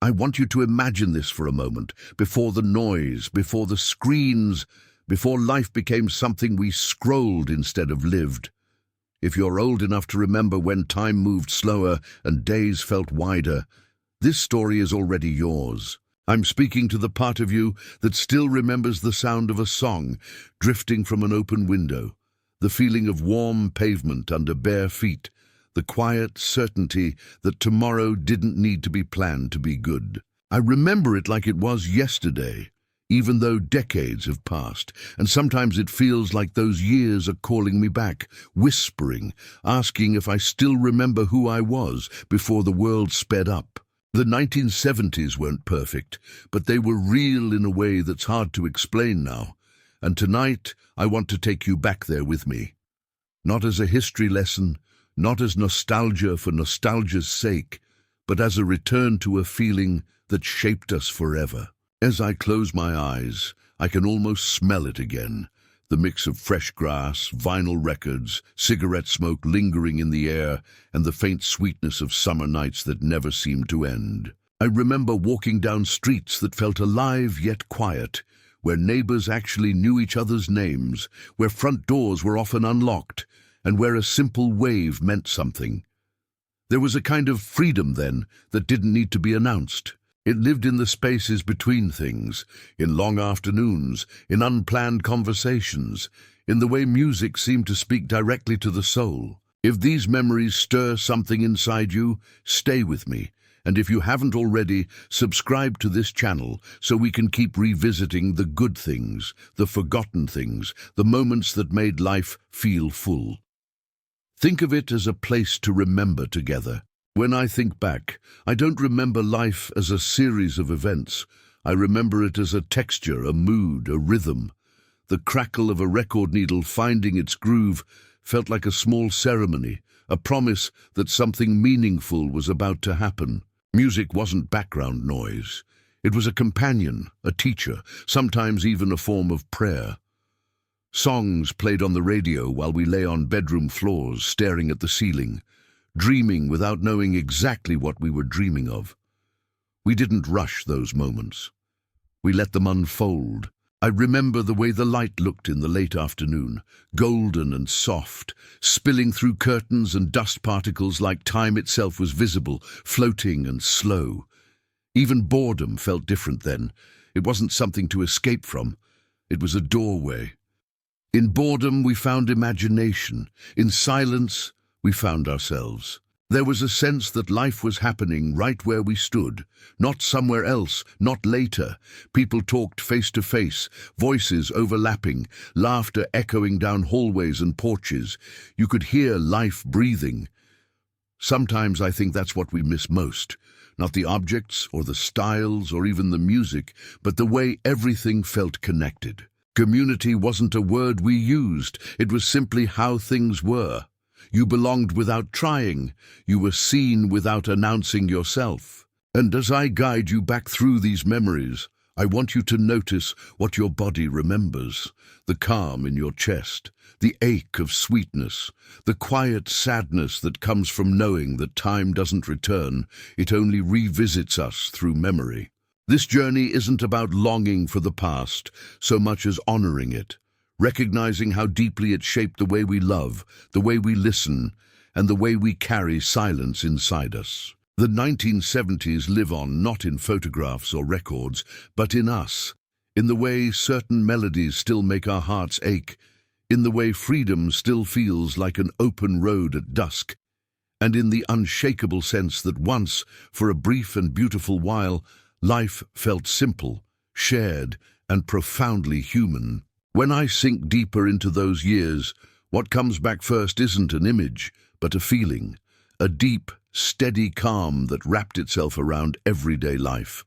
I want you to imagine this for a moment, before the noise, before the screens, before life became something we scrolled instead of lived. If you're old enough to remember when time moved slower and days felt wider, this story is already yours. I'm speaking to the part of you that still remembers the sound of a song drifting from an open window, the feeling of warm pavement under bare feet, the quiet certainty that tomorrow didn't need to be planned to be good. I remember it like it was yesterday, even though decades have passed, and sometimes it feels like those years are calling me back, whispering, asking if I still remember who I was before the world sped up. The 1970s weren't perfect, but they were real in a way that's hard to explain now, and tonight I want to take you back there with me. Not as a history lesson, not as nostalgia for nostalgia's sake, but as a return to a feeling that shaped us forever. As I close my eyes, I can almost smell it again. The mix of fresh grass, vinyl records, cigarette smoke lingering in the air, and the faint sweetness of summer nights that never seemed to end. I remember walking down streets that felt alive yet quiet, where neighbors actually knew each other's names, where front doors were often unlocked, and where a simple wave meant something. There was a kind of freedom then that didn't need to be announced. It lived in the spaces between things, in long afternoons, in unplanned conversations, in the way music seemed to speak directly to the soul. If these memories stir something inside you, stay with me. And if you haven't already, subscribe to this channel so we can keep revisiting the good things, the forgotten things, the moments that made life feel full. Think of it as a place to remember together. When I think back, I don't remember life as a series of events. I remember it as a texture, a mood, a rhythm. The crackle of a record needle finding its groove felt like a small ceremony, a promise that something meaningful was about to happen. Music wasn't background noise. It was a companion, a teacher, sometimes even a form of prayer. Songs played on the radio while we lay on bedroom floors staring at the ceiling, dreaming without knowing exactly what we were dreaming of. We didn't rush those moments. We let them unfold. I remember the way the light looked in the late afternoon, golden and soft, spilling through curtains and dust particles like time itself was visible, floating and slow. Even boredom felt different then. It wasn't something to escape from. It was a doorway. In boredom, we found imagination. In silence, we found ourselves. There was a sense that life was happening right where we stood, not somewhere else, not later. People talked face to face, voices overlapping, laughter echoing down hallways and porches. You could hear life breathing. Sometimes I think that's what we miss most. Not the objects or the styles or even the music, but the way everything felt connected. Community wasn't a word we used. It was simply how things were. You belonged without trying. You were seen without announcing yourself. And as I guide you back through these memories, I want you to notice what your body remembers. The calm in your chest, the ache of sweetness, the quiet sadness that comes from knowing that time doesn't return, it only revisits us through memory. This journey isn't about longing for the past so much as honoring it, recognizing how deeply it shaped the way we love, the way we listen, and the way we carry silence inside us. The 1970s live on not in photographs or records, but in us, in the way certain melodies still make our hearts ache, in the way freedom still feels like an open road at dusk, and in the unshakable sense that once, for a brief and beautiful while, life felt simple, shared, and profoundly human. When I sink deeper into those years, what comes back first isn't an image, but a feeling, a deep, steady calm that wrapped itself around everyday life.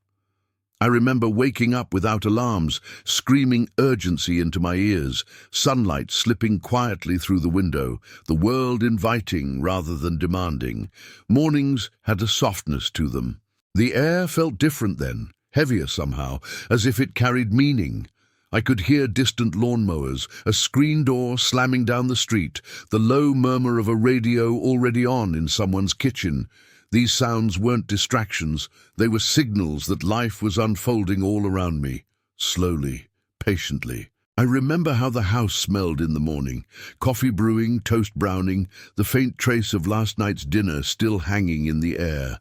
I remember waking up without alarms, screaming urgency into my ears, sunlight slipping quietly through the window, the world inviting rather than demanding. Mornings had a softness to them. The air felt different then, heavier somehow, as if it carried meaning. I could hear distant lawnmowers, a screen door slamming down the street, the low murmur of a radio already on in someone's kitchen. These sounds weren't distractions, they were signals that life was unfolding all around me, slowly, patiently. I remember how the house smelled in the morning, coffee brewing, toast browning, the faint trace of last night's dinner still hanging in the air.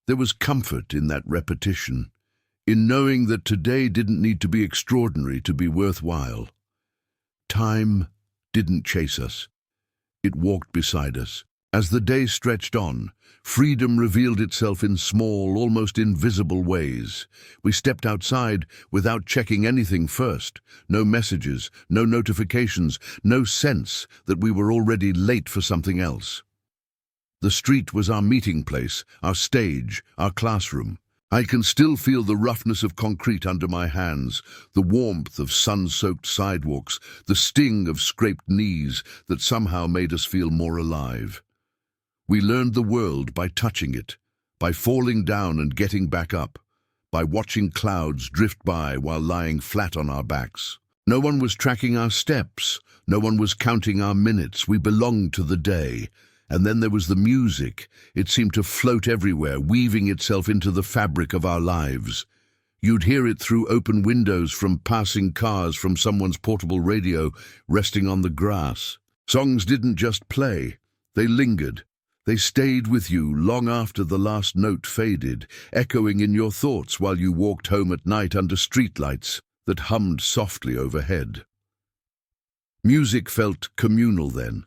There was comfort in that repetition, in knowing that today didn't need to be extraordinary to be worthwhile. Time didn't chase us. It walked beside us. As the day stretched on, freedom revealed itself in small, almost invisible ways. We stepped outside without checking anything first. No messages, no notifications, no sense that we were already late for something else. The street was our meeting place, our stage, our classroom. I can still feel the roughness of concrete under my hands, the warmth of sun-soaked sidewalks, the sting of scraped knees that somehow made us feel more alive. We learned the world by touching it, by falling down and getting back up, by watching clouds drift by while lying flat on our backs. No one was tracking our steps, no one was counting our minutes. We belonged to the day. And then there was the music. It seemed to float everywhere, weaving itself into the fabric of our lives. You'd hear it through open windows, from passing cars, from someone's portable radio resting on the grass. Songs didn't just play, they lingered. They stayed with you long after the last note faded, echoing in your thoughts while you walked home at night under streetlights that hummed softly overhead. Music felt communal then,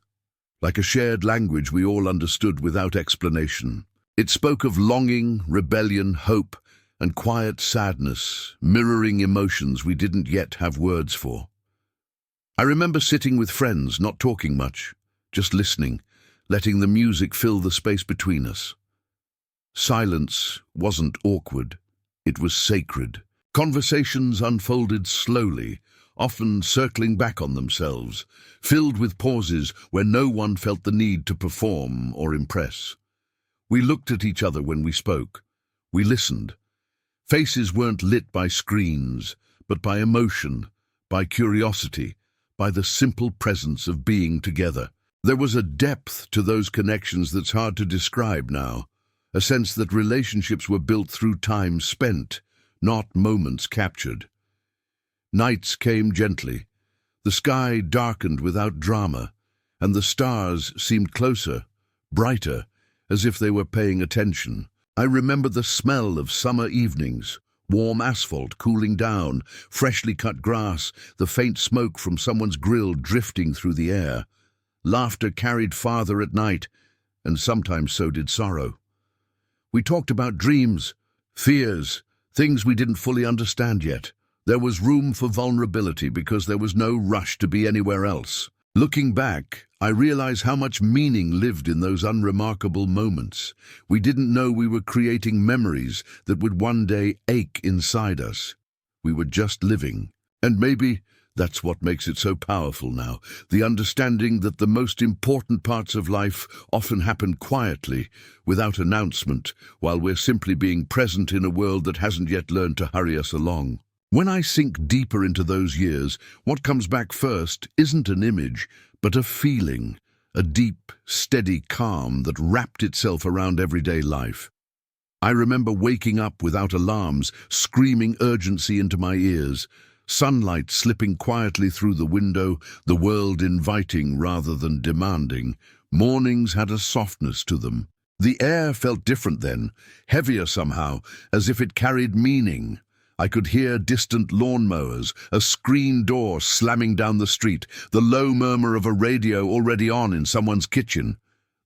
like a shared language we all understood without explanation. It spoke of longing, rebellion, hope, and quiet sadness, mirroring emotions we didn't yet have words for. I remember sitting with friends, not talking much, just listening, letting the music fill the space between us. Silence wasn't awkward, it was sacred. Conversations unfolded slowly, often circling back on themselves, filled with pauses where no one felt the need to perform or impress. We looked at each other when we spoke. We listened. Faces weren't lit by screens, but by emotion, by curiosity, by the simple presence of being together. There was a depth to those connections that's hard to describe now, a sense that relationships were built through time spent, not moments captured. Nights came gently, the sky darkened without drama, and the stars seemed closer, brighter, as if they were paying attention. I remember the smell of summer evenings, warm asphalt cooling down, freshly cut grass, the faint smoke from someone's grill drifting through the air. Laughter carried farther at night, and sometimes so did sorrow. We talked about dreams, fears, things we didn't fully understand yet. There was room for vulnerability because there was no rush to be anywhere else. Looking back, I realize how much meaning lived in those unremarkable moments. We didn't know we were creating memories that would one day ache inside us. We were just living. And maybe that's what makes it so powerful now, the understanding that the most important parts of life often happen quietly, without announcement, while we're simply being present in a world that hasn't yet learned to hurry us along. When I sink deeper into those years, what comes back first isn't an image, but a feeling, a deep, steady calm that wrapped itself around everyday life. I remember waking up without alarms, screaming urgency into my ears, sunlight slipping quietly through the window, the world inviting rather than demanding. Mornings had a softness to them. The air felt different then, heavier somehow, as if it carried meaning. I could hear distant lawnmowers, a screen door slamming down the street, the low murmur of a radio already on in someone's kitchen.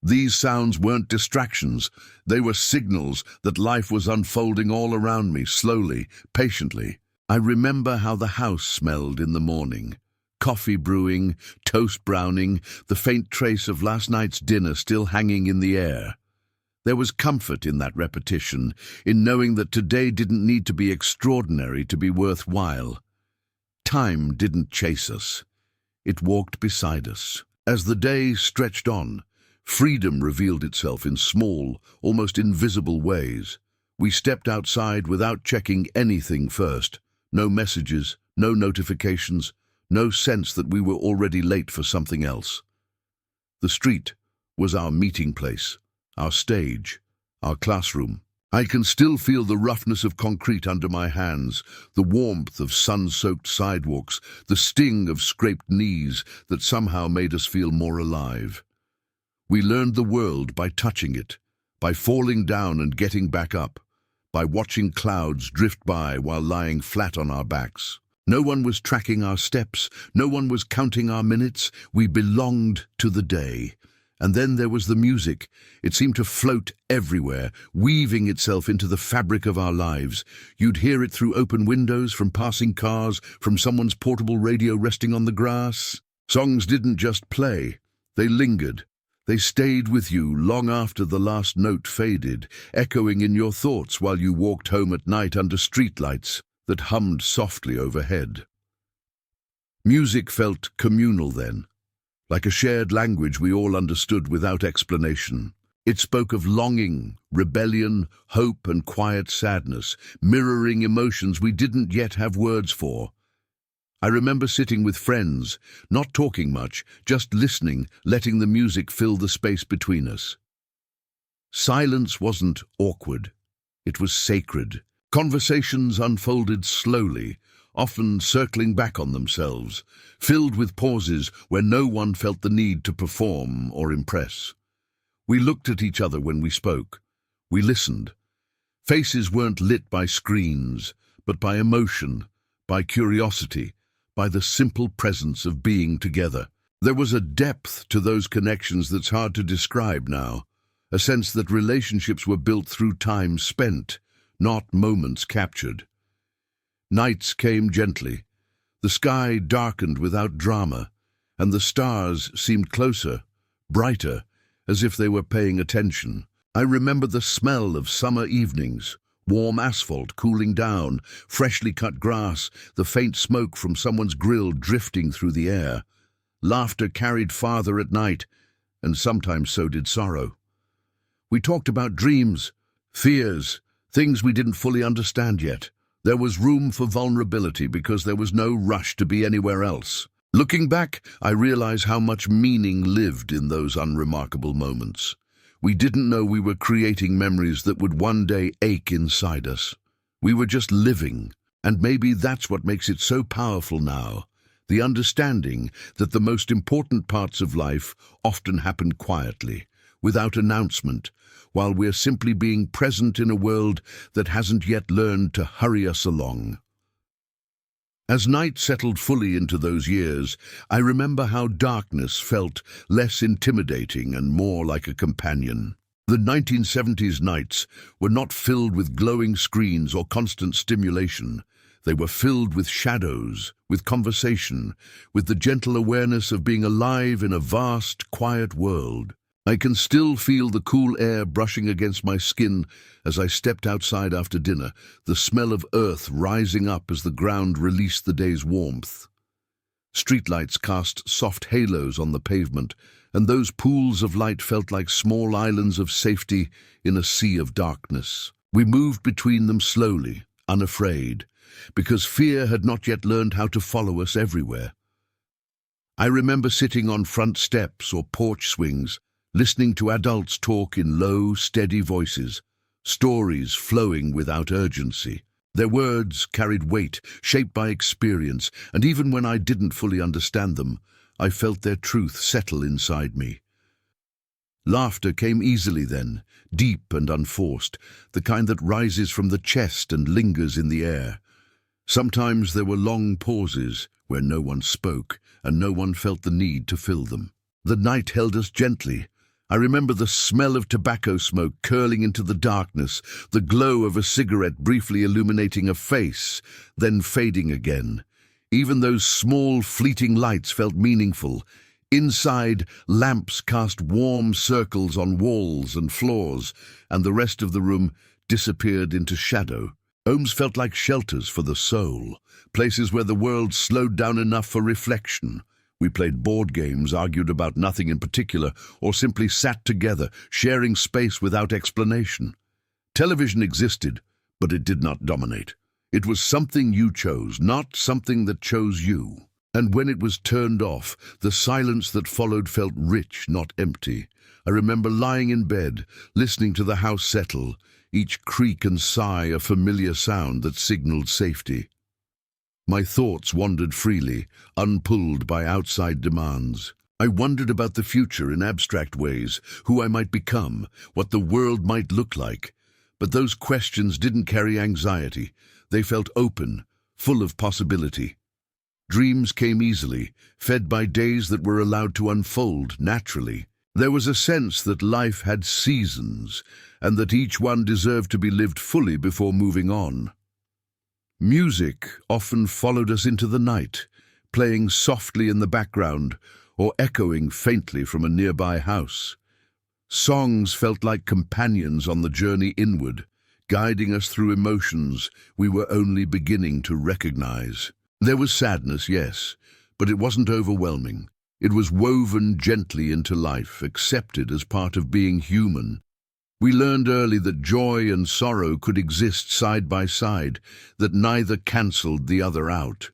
These sounds weren't distractions. They were signals that life was unfolding all around me, slowly, patiently. I remember how the house smelled in the morning. Coffee brewing, toast browning, the faint trace of last night's dinner still hanging in the air. There was comfort in that repetition, in knowing that today didn't need to be extraordinary to be worthwhile. Time didn't chase us. It walked beside us. As the day stretched on, freedom revealed itself in small, almost invisible ways. We stepped outside without checking anything first. No messages, no notifications, no sense that we were already late for something else. The street was our meeting place, our stage, our classroom. I can still feel the roughness of concrete under my hands, the warmth of sun-soaked sidewalks, the sting of scraped knees that somehow made us feel more alive. We learned the world by touching it, by falling down and getting back up, by watching clouds drift by while lying flat on our backs. No one was tracking our steps, no one was counting our minutes. We belonged to the day. And then there was the music. It seemed to float everywhere, weaving itself into the fabric of our lives. You'd hear it through open windows, from passing cars, from someone's portable radio resting on the grass. Songs didn't just play, they lingered. They stayed with you long after the last note faded, echoing in your thoughts while you walked home at night under streetlights that hummed softly overhead. Music felt communal then, like a shared language we all understood without explanation. It spoke of longing, rebellion, hope, and quiet sadness, mirroring emotions we didn't yet have words for. I remember sitting with friends, not talking much, just listening, letting the music fill the space between us. Silence wasn't awkward. It was sacred. Conversations unfolded slowly, often circling back on themselves, filled with pauses where no one felt the need to perform or impress. We looked at each other when we spoke. We listened. Faces weren't lit by screens, but by emotion, by curiosity, by the simple presence of being together. There was a depth to those connections that's hard to describe now, a sense that relationships were built through time spent, not moments captured. Nights came gently. The sky darkened without drama, and the stars seemed closer, brighter, as if they were paying attention. I remember the smell of summer evenings, warm asphalt cooling down, freshly cut grass, the faint smoke from someone's grill drifting through the air. Laughter carried farther at night, and sometimes so did sorrow. We talked about dreams, fears, things we didn't fully understand yet. There was room for vulnerability because there was no rush to be anywhere else. Looking back, I realize how much meaning lived in those unremarkable moments. We didn't know we were creating memories that would one day ache inside us. We were just living, and maybe that's what makes it so powerful now. The understanding that the most important parts of life often happen quietly, without announcement, while we're simply being present in a world that hasn't yet learned to hurry us along. As night settled fully into those years, I remember how darkness felt less intimidating and more like a companion. The 1970s nights were not filled with glowing screens or constant stimulation. They were filled with shadows, with conversation, with the gentle awareness of being alive in a vast, quiet world. I can still feel the cool air brushing against my skin as I stepped outside after dinner, the smell of earth rising up as the ground released the day's warmth. Streetlights cast soft halos on the pavement, and those pools of light felt like small islands of safety in a sea of darkness. We moved between them slowly, unafraid, because fear had not yet learned how to follow us everywhere. I remember sitting on front steps or porch swings, listening to adults talk in low, steady voices, stories flowing without urgency. Their words carried weight, shaped by experience, and even when I didn't fully understand them, I felt their truth settle inside me. Laughter came easily then, deep and unforced, the kind that rises from the chest and lingers in the air. Sometimes there were long pauses where no one spoke, and no one felt the need to fill them. The night held us gently. I remember the smell of tobacco smoke curling into the darkness, the glow of a cigarette briefly illuminating a face, then fading again. Even those small, fleeting lights felt meaningful. Inside, lamps cast warm circles on walls and floors, and the rest of the room disappeared into shadow. Homes felt like shelters for the soul, places where the world slowed down enough for reflection. We played board games, argued about nothing in particular, or simply sat together, sharing space without explanation. Television existed, but it did not dominate. It was something you chose, not something that chose you. And when it was turned off, the silence that followed felt rich, not empty. I remember lying in bed, listening to the house settle, each creak and sigh a familiar sound that signaled safety. My thoughts wandered freely, unpulled by outside demands. I wondered about the future in abstract ways, who I might become, what the world might look like. But those questions didn't carry anxiety. They felt open, full of possibility. Dreams came easily, fed by days that were allowed to unfold naturally. There was a sense that life had seasons, and that each one deserved to be lived fully before moving on. Music often followed us into the night, playing softly in the background or echoing faintly from a nearby house. Songs felt like companions on the journey inward, guiding us through emotions we were only beginning to recognize. There was sadness, yes, but it wasn't overwhelming. It was woven gently into life, accepted as part of being human. We learned early that joy and sorrow could exist side by side, that neither cancelled the other out.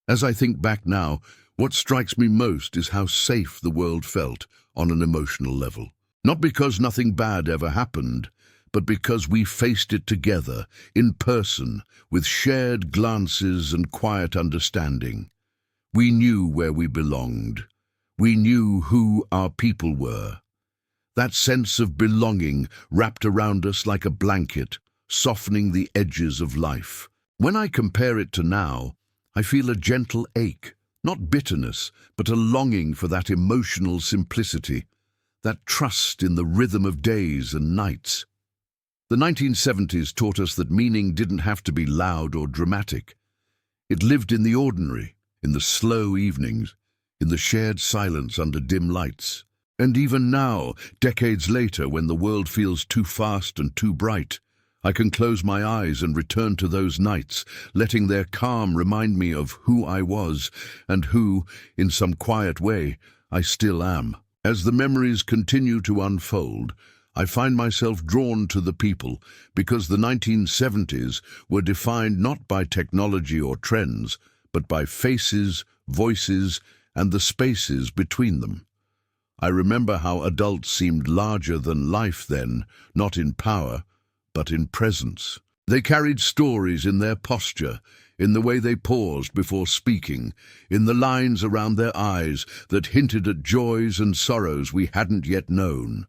As I think back now, what strikes me most is how safe the world felt on an emotional level. Not because nothing bad ever happened, but because we faced it together, in person, with shared glances and quiet understanding. We knew where we belonged. We knew who our people were. That sense of belonging wrapped around us like a blanket, softening the edges of life. When I compare it to now, I feel a gentle ache, not bitterness, but a longing for that emotional simplicity, that trust in the rhythm of days and nights. The 1970s taught us that meaning didn't have to be loud or dramatic. It lived in the ordinary, in the slow evenings, in the shared silence under dim lights. And even now, decades later, when the world feels too fast and too bright, I can close my eyes and return to those nights, letting their calm remind me of who I was and who, in some quiet way, I still am. As the memories continue to unfold, I find myself drawn to the people because the 1970s were defined not by technology or trends, but by faces, voices, and the spaces between them. I remember how adults seemed larger than life then, not in power, but in presence. They carried stories in their posture, in the way they paused before speaking, in the lines around their eyes that hinted at joys and sorrows we hadn't yet known.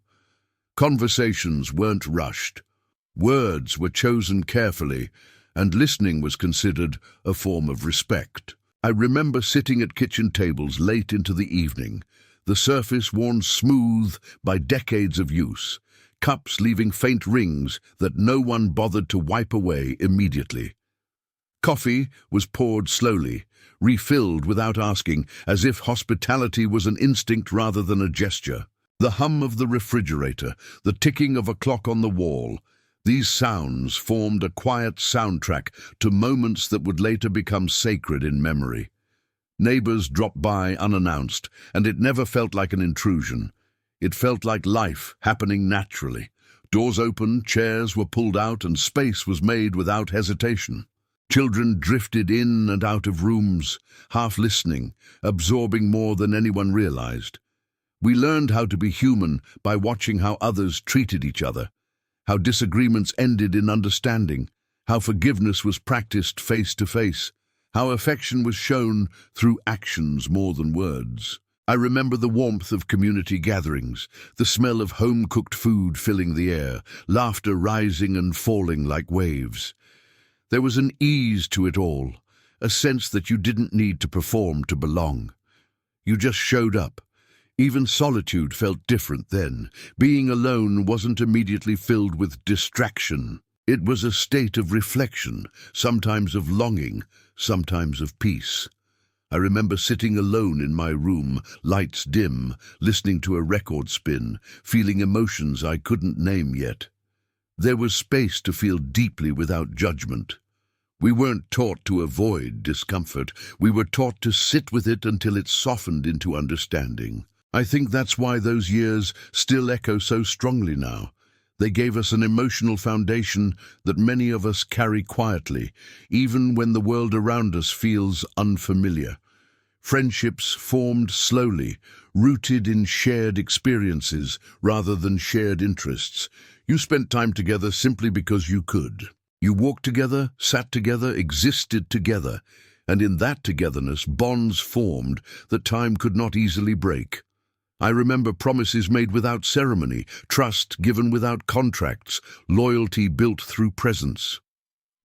Conversations weren't rushed. Words were chosen carefully, and listening was considered a form of respect. I remember sitting at kitchen tables late into the evening, the surface worn smooth by decades of use, cups leaving faint rings that no one bothered to wipe away immediately. Coffee was poured slowly, refilled without asking, as if hospitality was an instinct rather than a gesture. The hum of the refrigerator, the ticking of a clock on the wall, these sounds formed a quiet soundtrack to moments that would later become sacred in memory. Neighbors dropped by unannounced, and it never felt like an intrusion. It felt like life happening naturally. Doors opened, chairs were pulled out, and space was made without hesitation. Children drifted in and out of rooms, half listening, absorbing more than anyone realized. We learned how to be human by watching how others treated each other, how disagreements ended in understanding, how forgiveness was practiced face to face, how affection was shown through actions more than words. I remember the warmth of community gatherings, the smell of home-cooked food filling the air, laughter rising and falling like waves. There was an ease to it all, a sense that you didn't need to perform to belong. You just showed up. Even solitude felt different then. Being alone wasn't immediately filled with distraction. It was a state of reflection, sometimes of longing, sometimes of peace. I remember sitting alone in my room, lights dim, listening to a record spin, feeling emotions I couldn't name yet. There was space to feel deeply without judgment. We weren't taught to avoid discomfort. We were taught to sit with it until it softened into understanding. I think that's why those years still echo so strongly now. They gave us an emotional foundation that many of us carry quietly, even when the world around us feels unfamiliar. Friendships formed slowly, rooted in shared experiences rather than shared interests. You spent time together simply because you could. You walked together, sat together, existed together, and in that togetherness bonds formed that time could not easily break. I remember promises made without ceremony, trust given without contracts, loyalty built through presence.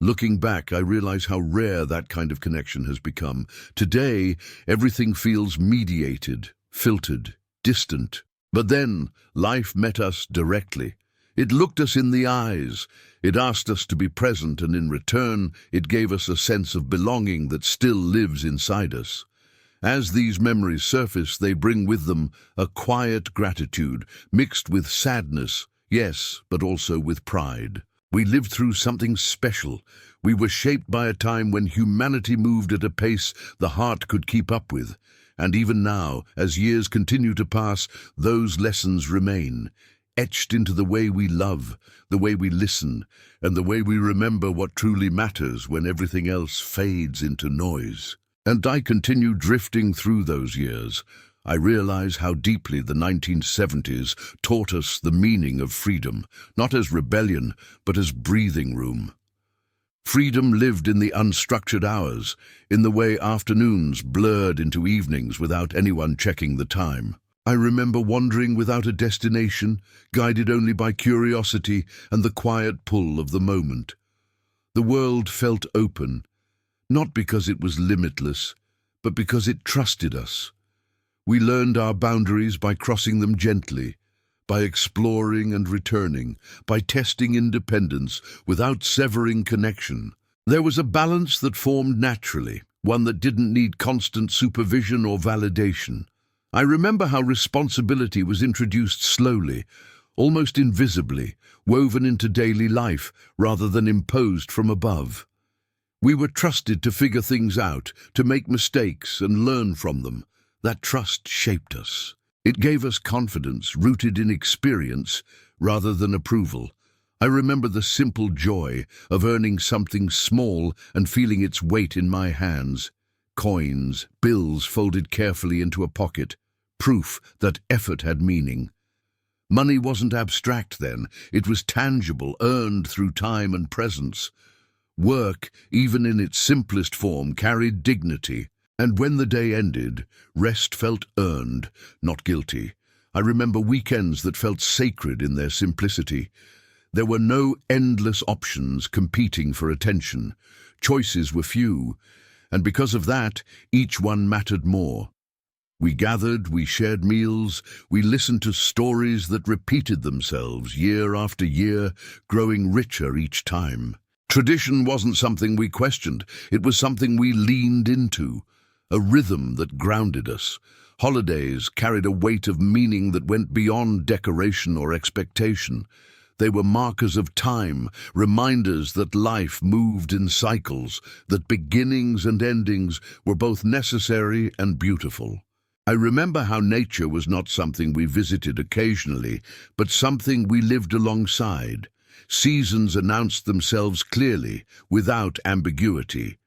Looking back, I realize how rare that kind of connection has become. Today, everything feels mediated, filtered, distant. But then, life met us directly. It looked us in the eyes. It asked us to be present, and in return, it gave us a sense of belonging that still lives inside us. As these memories surface, they bring with them a quiet gratitude, mixed with sadness, yes, but also with pride. We lived through something special. We were shaped by a time when humanity moved at a pace the heart could keep up with. And even now, as years continue to pass, those lessons remain, etched into the way we love, the way we listen, and the way we remember what truly matters when everything else fades into noise. And I continue drifting through those years. I realize how deeply the 1970s taught us the meaning of freedom, not as rebellion, but as breathing room. Freedom lived in the unstructured hours, in the way afternoons blurred into evenings without anyone checking the time. I remember wandering without a destination, guided only by curiosity and the quiet pull of the moment. The world felt open, not because it was limitless, but because it trusted us. We learned our boundaries by crossing them gently, by exploring and returning, by testing independence without severing connection. There was a balance that formed naturally, one that didn't need constant supervision or validation. I remember how responsibility was introduced slowly, almost invisibly, woven into daily life rather than imposed from above. We were trusted to figure things out, to make mistakes and learn from them. That trust shaped us. It gave us confidence rooted in experience rather than approval. I remember the simple joy of earning something small and feeling its weight in my hands. Coins, bills folded carefully into a pocket. Proof that effort had meaning. Money wasn't abstract then. It was tangible, earned through time and presence. Work, even in its simplest form, carried dignity. And when the day ended, rest felt earned, not guilty. I remember weekends that felt sacred in their simplicity. There were no endless options competing for attention. Choices were few, and because of that, each one mattered more. We gathered, we shared meals, we listened to stories that repeated themselves year after year, growing richer each time. Tradition wasn't something we questioned, it was something we leaned into. A rhythm that grounded us. Holidays carried a weight of meaning that went beyond decoration or expectation. They were markers of time, reminders that life moved in cycles, that beginnings and endings were both necessary and beautiful. I remember how nature was not something we visited occasionally, but something we lived alongside. Seasons announced themselves clearly, without ambiguity.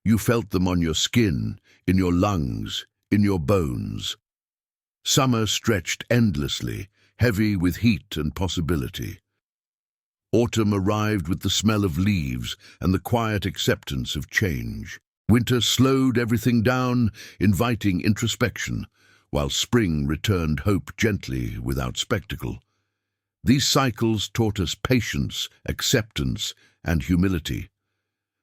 You felt them on your skin, in your lungs, in your bones. Summer stretched endlessly, heavy with heat and possibility. Autumn arrived with the smell of leaves and the quiet acceptance of change. Winter slowed everything down, inviting introspection, while spring returned hope gently without spectacle. These cycles taught us patience, acceptance, and humility.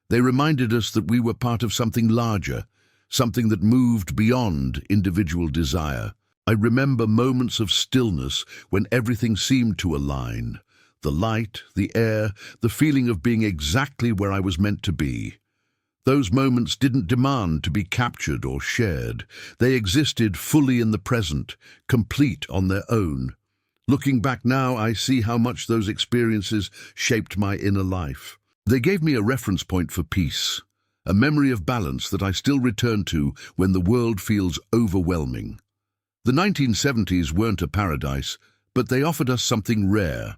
They reminded us that we were part of something larger, something that moved beyond individual desire. I remember moments of stillness when everything seemed to align. The light, the air, the feeling of being exactly where I was meant to be. Those moments didn't demand to be captured or shared. They existed fully in the present, complete on their own. Looking back now, I see how much those experiences shaped my inner life. They gave me a reference point for peace, a memory of balance that I still return to when the world feels overwhelming. The 1970s weren't a paradise, but they offered us something rare,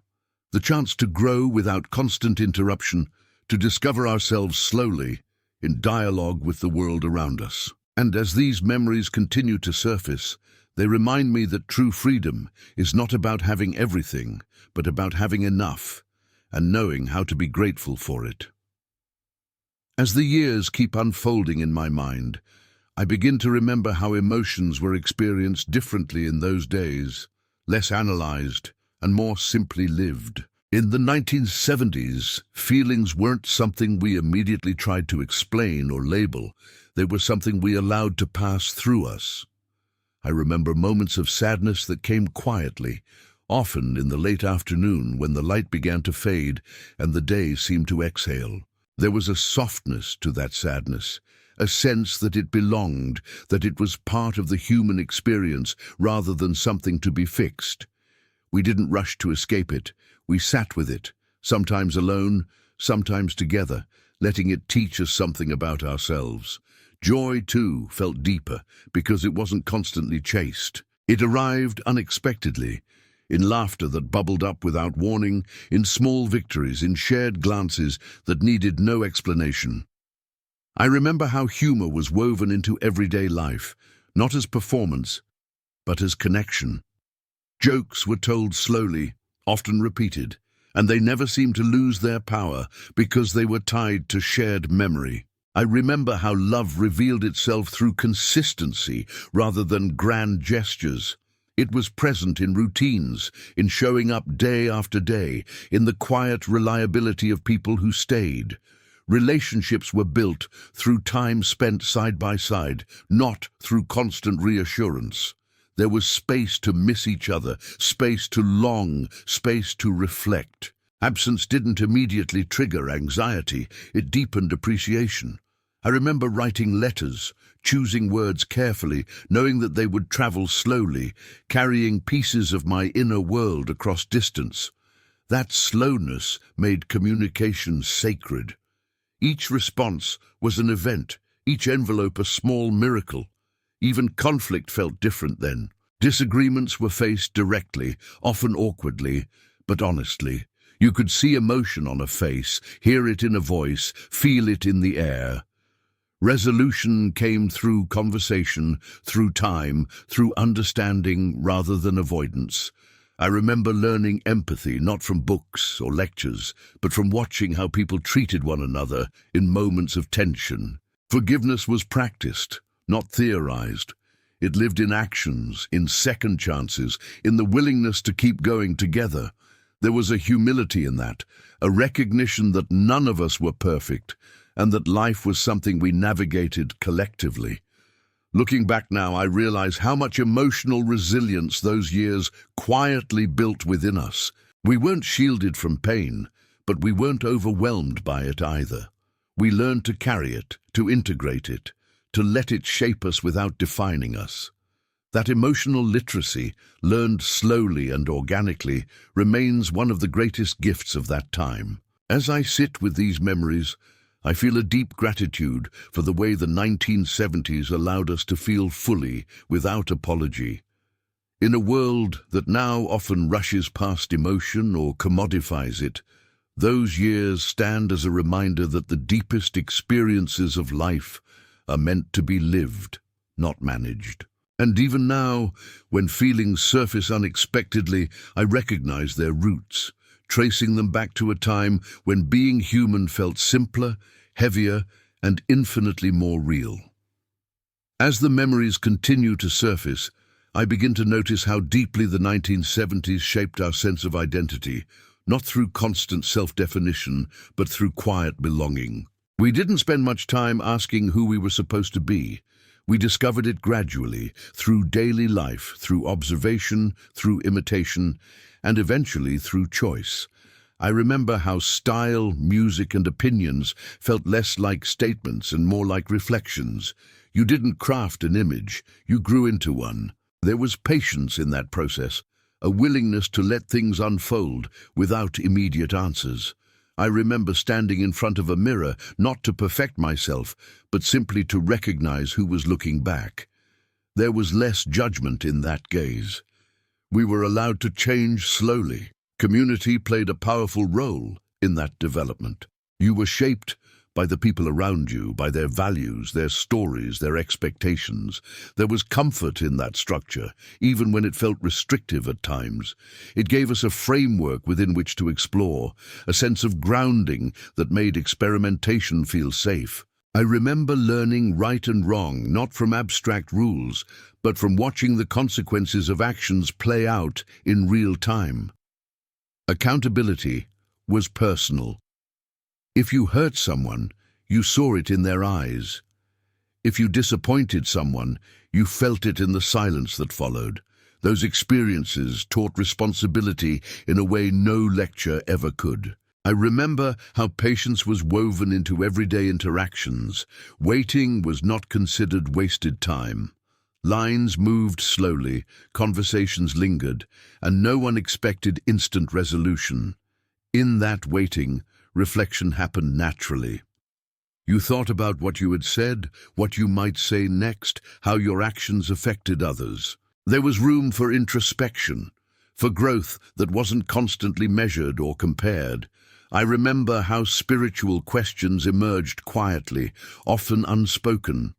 the chance to grow without constant interruption, to discover ourselves slowly, in dialogue with the world around us. And as these memories continue to surface, they remind me that true freedom is not about having everything, but about having enough and knowing how to be grateful for it. As the years keep unfolding in my mind, I begin to remember how emotions were experienced differently in those days, less analyzed and more simply lived. In the 1970s, feelings weren't something we immediately tried to explain or label. They were something we allowed to pass through us. I remember moments of sadness that came quietly, often in the late afternoon when the light began to fade and the day seemed to exhale. There was a softness to that sadness, a sense that it belonged, that it was part of the human experience rather than something to be fixed. We didn't rush to escape it. We sat with it, sometimes alone, sometimes together, letting it teach us something about ourselves. Joy, too, felt deeper because it wasn't constantly chased. It arrived unexpectedly, in laughter that bubbled up without warning, in small victories, in shared glances that needed no explanation. I remember how humor was woven into everyday life, not as performance, but as connection. Jokes were told slowly, often repeated, and they never seemed to lose their power because they were tied to shared memory. I remember how love revealed itself through consistency rather than grand gestures. It was present in routines, in showing up day after day, in the quiet reliability of people who stayed. Relationships were built through time spent side by side, not through constant reassurance. There was space to miss each other, space to long, space to reflect. Absence didn't immediately trigger anxiety, it deepened appreciation. I remember writing letters, choosing words carefully, knowing that they would travel slowly, carrying pieces of my inner world across distance. That slowness made communication sacred. Each response was an event, each envelope a small miracle. Even conflict felt different then. Disagreements were faced directly, often awkwardly, but honestly. You could see emotion on a face, hear it in a voice, feel it in the air. Resolution came through conversation, through time, through understanding rather than avoidance. I remember learning empathy not from books or lectures, but from watching how people treated one another in moments of tension. Forgiveness was practiced, not theorized. It lived in actions, in second chances, in the willingness to keep going together. There was a humility in that, a recognition that none of us were perfect, and that life was something we navigated collectively. Looking back now, I realize how much emotional resilience those years quietly built within us. We weren't shielded from pain, but we weren't overwhelmed by it either. We learned to carry it, to integrate it, to let it shape us without defining us. That emotional literacy, learned slowly and organically, remains one of the greatest gifts of that time. As I sit with these memories, I feel a deep gratitude for the way the 1970s allowed us to feel fully, without apology. In a world that now often rushes past emotion or commodifies it, those years stand as a reminder that the deepest experiences of life are meant to be lived, not managed. And even now, when feelings surface unexpectedly, I recognize their roots, tracing them back to a time when being human felt simpler, heavier, and infinitely more real. As the memories continue to surface, I begin to notice how deeply the 1970s shaped our sense of identity, not through constant self-definition, but through quiet belonging. We didn't spend much time asking who we were supposed to be. We discovered it gradually, through daily life, through observation, through imitation, and eventually through choice. I remember how style, music, and opinions felt less like statements and more like reflections. You didn't craft an image, you grew into one. There was patience in that process, a willingness to let things unfold without immediate answers. I remember standing in front of a mirror, not to perfect myself, but simply to recognize who was looking back. There was less judgment in that gaze. We were allowed to change slowly. Community played a powerful role in that development. You were shaped by the people around you, by their values, their stories, their expectations. There was comfort in that structure, even when it felt restrictive at times. It gave us a framework within which to explore, a sense of grounding that made experimentation feel safe. I remember learning right and wrong, not from abstract rules, but from watching the consequences of actions play out in real time. Accountability was personal. If you hurt someone, you saw it in their eyes. If you disappointed someone, you felt it in the silence that followed. Those experiences taught responsibility in a way no lecture ever could. I remember how patience was woven into everyday interactions. Waiting was not considered wasted time. Lines moved slowly, conversations lingered, and no one expected instant resolution. In that waiting, reflection happened naturally. You thought about what you had said, what you might say next, how your actions affected others. There was room for introspection, for growth that wasn't constantly measured or compared. I remember how spiritual questions emerged quietly, often unspoken.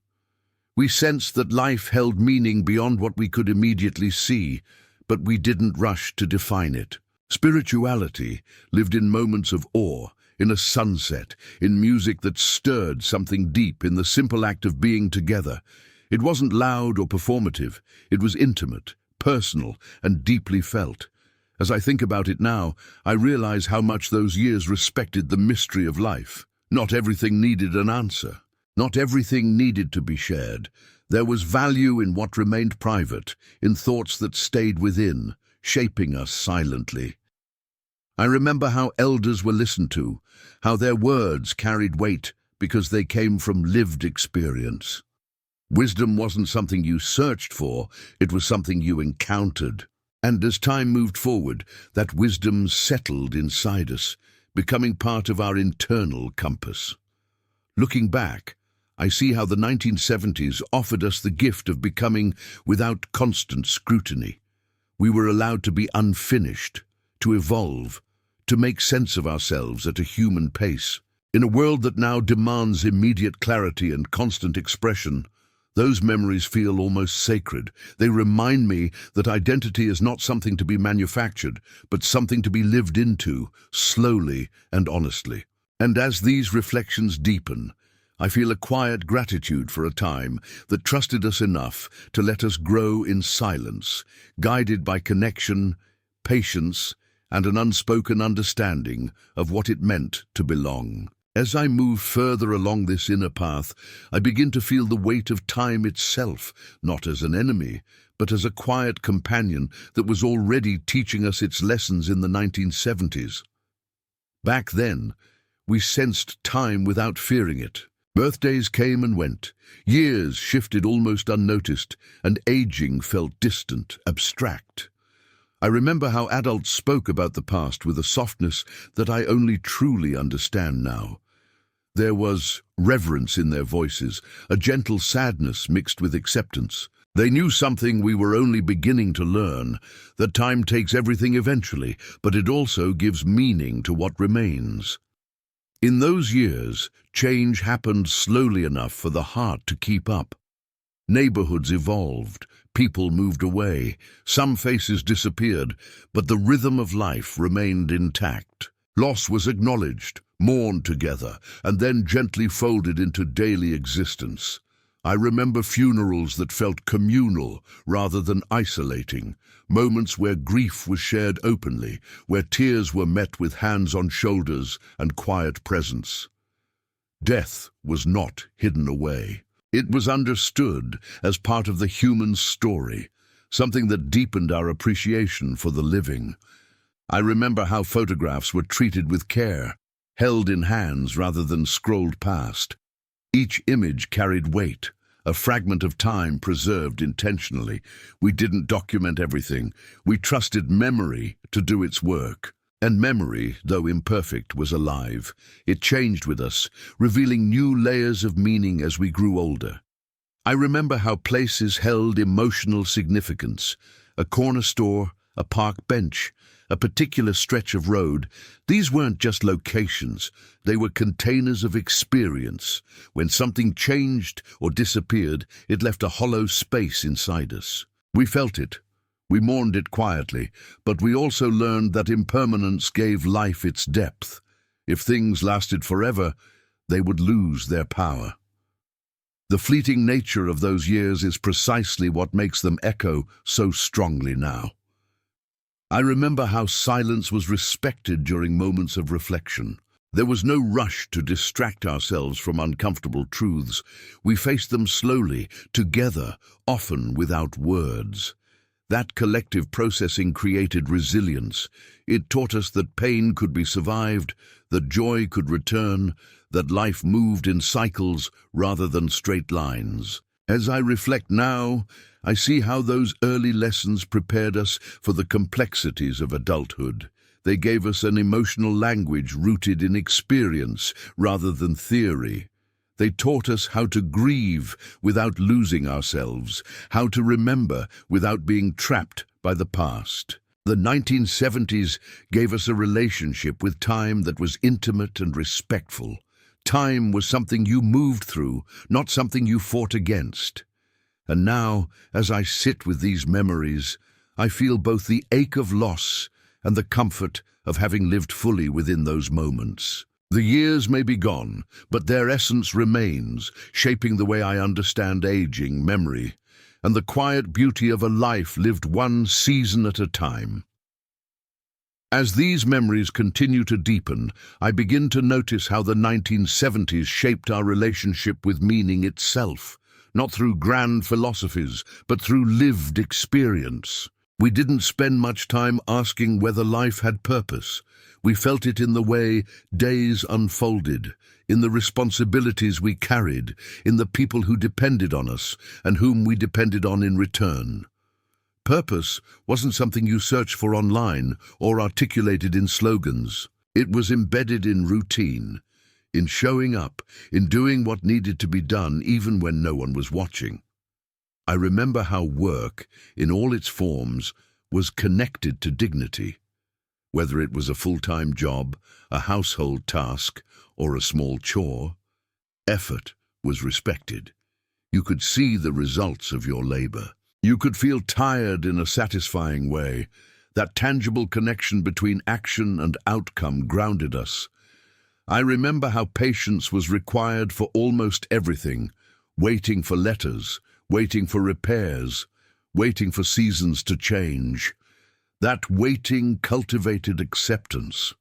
We sensed that life held meaning beyond what we could immediately see, but we didn't rush to define it. Spirituality lived in moments of awe, in a sunset, in music that stirred something deep, in the simple act of being together. It wasn't loud or performative. It was intimate, personal, and deeply felt. As I think about it now, I realize how much those years respected the mystery of life. Not everything needed an answer. Not everything needed to be shared. There was value in what remained private, in thoughts that stayed within, shaping us silently. I remember how elders were listened to, how their words carried weight because they came from lived experience. Wisdom wasn't something you searched for, it was something you encountered. And as time moved forward, that wisdom settled inside us, becoming part of our internal compass. Looking back, I see how the 1970s offered us the gift of becoming without constant scrutiny. We were allowed to be unfinished, to evolve, to make sense of ourselves at a human pace. In a world that now demands immediate clarity and constant expression, those memories feel almost sacred. They remind me that identity is not something to be manufactured, but something to be lived into, slowly and honestly. And as these reflections deepen, I feel a quiet gratitude for a time that trusted us enough to let us grow in silence, guided by connection, patience, and an unspoken understanding of what it meant to belong. As I move further along this inner path, I begin to feel the weight of time itself, not as an enemy, but as a quiet companion that was already teaching us its lessons in the 1970s. Back then, we sensed time without fearing it. Birthdays came and went, years shifted almost unnoticed, and aging felt distant, abstract. I remember how adults spoke about the past with a softness that I only truly understand now. There was reverence in their voices, a gentle sadness mixed with acceptance. They knew something we were only beginning to learn, that time takes everything eventually, but it also gives meaning to what remains. In those years, change happened slowly enough for the heart to keep up. Neighborhoods evolved, people moved away, some faces disappeared, but the rhythm of life remained intact. Loss was acknowledged, mourned together, and then gently folded into daily existence. I remember funerals that felt communal rather than isolating, moments where grief was shared openly, where tears were met with hands on shoulders and quiet presence. Death was not hidden away. It was understood as part of the human story, something that deepened our appreciation for the living. I remember how photographs were treated with care, held in hands rather than scrolled past. Each image carried weight, a fragment of time preserved intentionally. We didn't document everything. We trusted memory to do its work. And memory, though imperfect, was alive. It changed with us, revealing new layers of meaning as we grew older. I remember how places held emotional significance. A corner store, a park bench, a particular stretch of road, these weren't just locations, they were containers of experience. When something changed or disappeared, it left a hollow space inside us. We felt it. We mourned it quietly, but we also learned that impermanence gave life its depth. If things lasted forever, they would lose their power. The fleeting nature of those years is precisely what makes them echo so strongly now. I remember how silence was respected during moments of reflection. There was no rush to distract ourselves from uncomfortable truths. We faced them slowly, together, often without words. That collective processing created resilience. It taught us that pain could be survived, that joy could return, that life moved in cycles rather than straight lines. As I reflect now, I see how those early lessons prepared us for the complexities of adulthood. They gave us an emotional language rooted in experience rather than theory. They taught us how to grieve without losing ourselves, how to remember without being trapped by the past. The 1970s gave us a relationship with time that was intimate and respectful. Time was something you moved through, not something you fought against. And now, as I sit with these memories, I feel both the ache of loss and the comfort of having lived fully within those moments. The years may be gone, but their essence remains, shaping the way I understand aging, memory, and the quiet beauty of a life lived one season at a time. As these memories continue to deepen, I begin to notice how the 1970s shaped our relationship with meaning itself, not through grand philosophies, but through lived experience. We didn't spend much time asking whether life had purpose. We felt it in the way days unfolded, in the responsibilities we carried, in the people who depended on us and whom we depended on in return. Purpose wasn't something you searched for online or articulated in slogans. It was embedded in routine, in showing up, in doing what needed to be done even when no one was watching. I remember how work, in all its forms, was connected to dignity. Whether it was a full-time job, a household task, or a small chore, effort was respected. You could see the results of your labor. You could feel tired in a satisfying way. That tangible connection between action and outcome grounded us. I remember how patience was required for almost everything, waiting for letters, waiting for repairs, waiting for seasons to change. That waiting cultivated acceptance.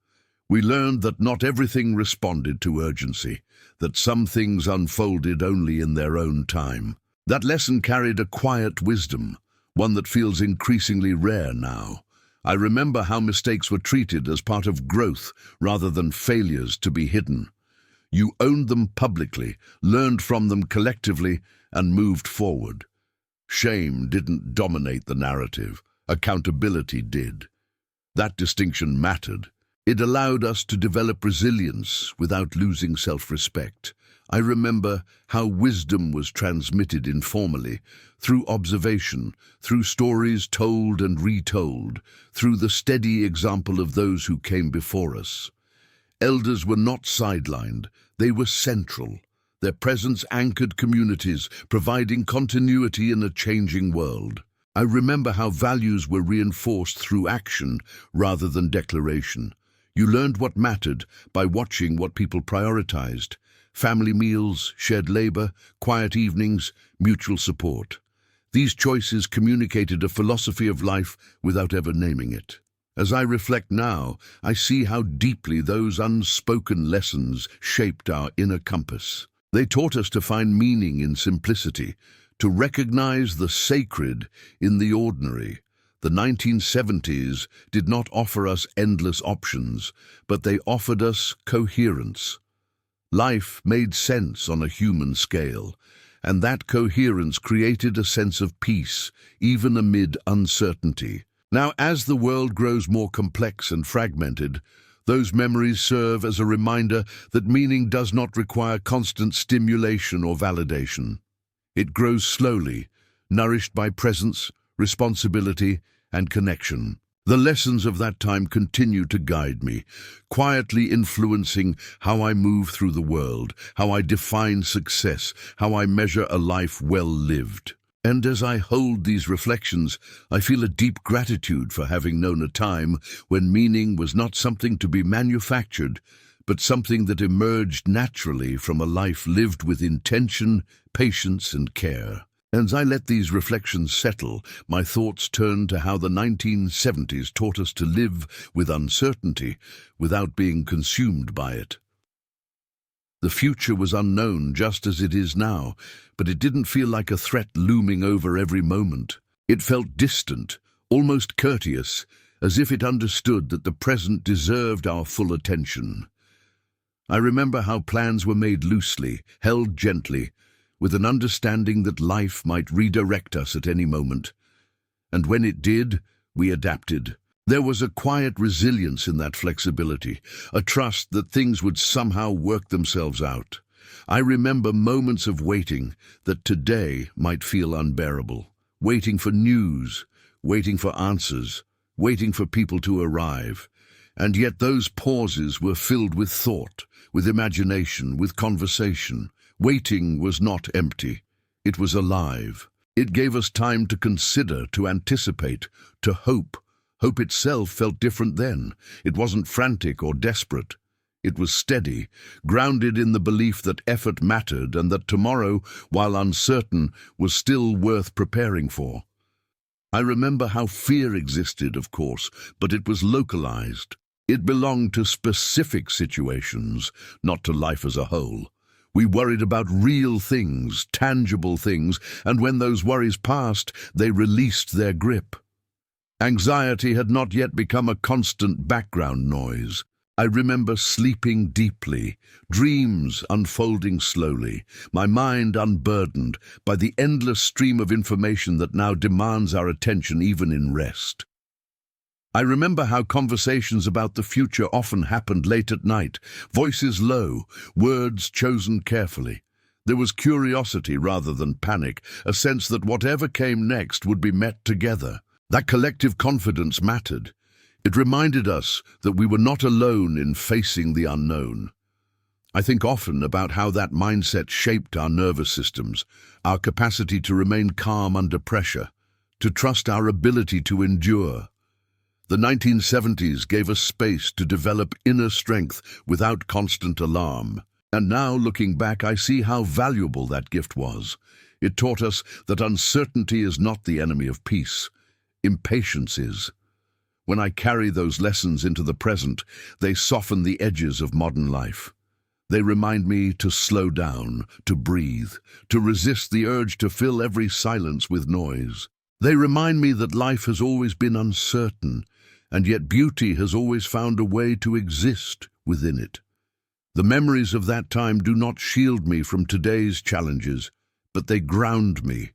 We learned that not everything responded to urgency, that some things unfolded only in their own time. That lesson carried a quiet wisdom, one that feels increasingly rare now. I remember how mistakes were treated as part of growth rather than failures to be hidden. You owned them publicly, learned from them collectively, and moved forward. Shame didn't dominate the narrative. Accountability did. That distinction mattered. It allowed us to develop resilience without losing self-respect. I remember how wisdom was transmitted informally, through observation, through stories told and retold, through the steady example of those who came before us. Elders were not sidelined, they were central. Their presence anchored communities, providing continuity in a changing world. I remember how values were reinforced through action rather than declaration. You learned what mattered by watching what people prioritized. Family meals, shared labor, quiet evenings, mutual support. These choices communicated a philosophy of life without ever naming it. As I reflect now, I see how deeply those unspoken lessons shaped our inner compass. They taught us to find meaning in simplicity, to recognize the sacred in the ordinary. The 1970s did not offer us endless options, but they offered us coherence. Life made sense on a human scale, and that coherence created a sense of peace, even amid uncertainty. Now, as the world grows more complex and fragmented, those memories serve as a reminder that meaning does not require constant stimulation or validation. It grows slowly, nourished by presence, responsibility, and connection. The lessons of that time continue to guide me, quietly influencing how I move through the world, how I define success, how I measure a life well lived. And as I hold these reflections, I feel a deep gratitude for having known a time when meaning was not something to be manufactured, but something that emerged naturally from a life lived with intention, patience, and care. As I let these reflections settle, my thoughts turn to how the 1970s taught us to live with uncertainty without being consumed by it. The future was unknown just as it is now, but it didn't feel like a threat looming over every moment. It felt distant, almost courteous, as if it understood that the present deserved our full attention. I remember how plans were made loosely, held gently, with an understanding that life might redirect us at any moment. And when it did, we adapted. There was a quiet resilience in that flexibility, a trust that things would somehow work themselves out. I remember moments of waiting that today might feel unbearable, waiting for news, waiting for answers, waiting for people to arrive. And yet those pauses were filled with thought, with imagination, with conversation. Waiting was not empty. It was alive. It gave us time to consider, to anticipate, to hope. Hope itself felt different then. It wasn't frantic or desperate. It was steady, grounded in the belief that effort mattered and that tomorrow, while uncertain, was still worth preparing for. I remember how fear existed, of course, but it was localized. It belonged to specific situations, not to life as a whole. We worried about real things, tangible things, and when those worries passed, they released their grip. Anxiety had not yet become a constant background noise. I remember sleeping deeply, dreams unfolding slowly, my mind unburdened by the endless stream of information that now demands our attention even in rest. I remember how conversations about the future often happened late at night, voices low, words chosen carefully. There was curiosity rather than panic, a sense that whatever came next would be met together. That collective confidence mattered. It reminded us that we were not alone in facing the unknown. I think often about how that mindset shaped our nervous systems, our capacity to remain calm under pressure, to trust our ability to endure. The 1970s gave us space to develop inner strength without constant alarm. And now, looking back, I see how valuable that gift was. It taught us that uncertainty is not the enemy of peace. Impatience is. When I carry those lessons into the present, they soften the edges of modern life. They remind me to slow down, to breathe, to resist the urge to fill every silence with noise. They remind me that life has always been uncertain, and yet beauty has always found a way to exist within it. The memories of that time do not shield me from today's challenges, but they ground me.